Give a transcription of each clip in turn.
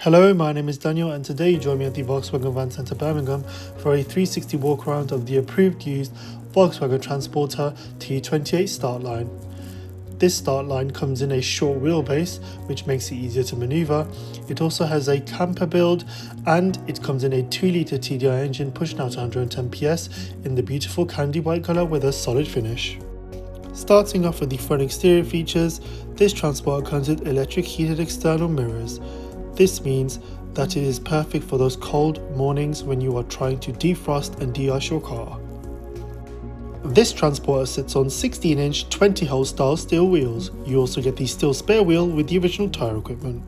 Hello, my name is Daniel and today you join me at the Volkswagen Van Centre Birmingham for a 360 walk around of the approved used Volkswagen Transporter T28 Startline. This Startline comes in a short wheelbase which makes it easier to manoeuvre. It also has a camper build and it comes in a 2.0 TDI engine pushing out 110 PS in the beautiful candy white colour with a solid finish. Starting off with the front exterior features, this Transporter comes with electric heated external mirrors. This means that it is perfect for those cold mornings when you are trying to defrost and de-ice your car. This Transporter sits on 16-inch 20-hole style steel wheels. You also get the steel spare wheel with the original tyre equipment.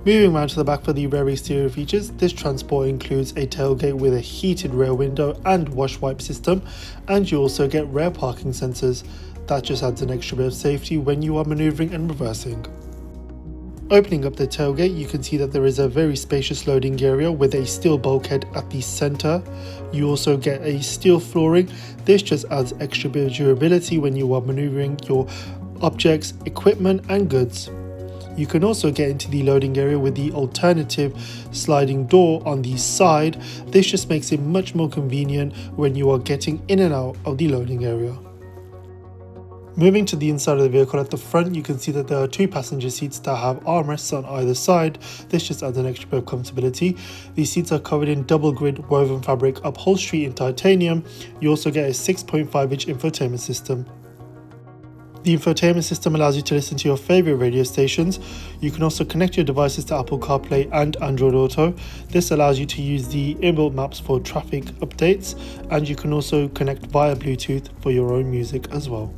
Moving around to the back for the rear exterior features, this Transporter includes a tailgate with a heated rear window and wash wipe system, and you also get rear parking sensors. That just adds an extra bit of safety when you are manoeuvring and reversing. Opening up the tailgate, you can see that there is a very spacious loading area with a steel bulkhead at the centre. You also get a steel flooring. This just adds extra bit of durability when you are manoeuvring your objects, equipment and goods. You can also get into the loading area with the alternative sliding door on the side. This just makes it much more convenient when you are getting in and out of the loading area. Moving to the inside of the vehicle, at the front you can see that there are two passenger seats that have armrests on either side. This just adds an extra bit of comfortability. These seats are covered in double grid woven fabric upholstery in titanium. You also get a 6.5-inch infotainment system. The infotainment system allows you to listen to your favourite radio stations. You can also connect your devices to Apple CarPlay and Android Auto. This allows you to use the inbuilt maps for traffic updates, and you can also connect via Bluetooth for your own music as well.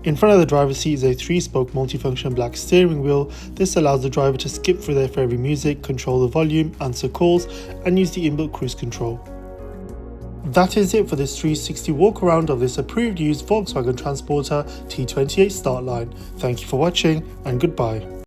In front of the driver's seat is a 3-spoke multifunction black steering wheel. This allows the driver to skip through their favourite music, control the volume, answer calls, and use the inbuilt cruise control. That is it for this 360 walk around of this approved used Volkswagen Transporter T28 Startline. Thank you for watching and goodbye.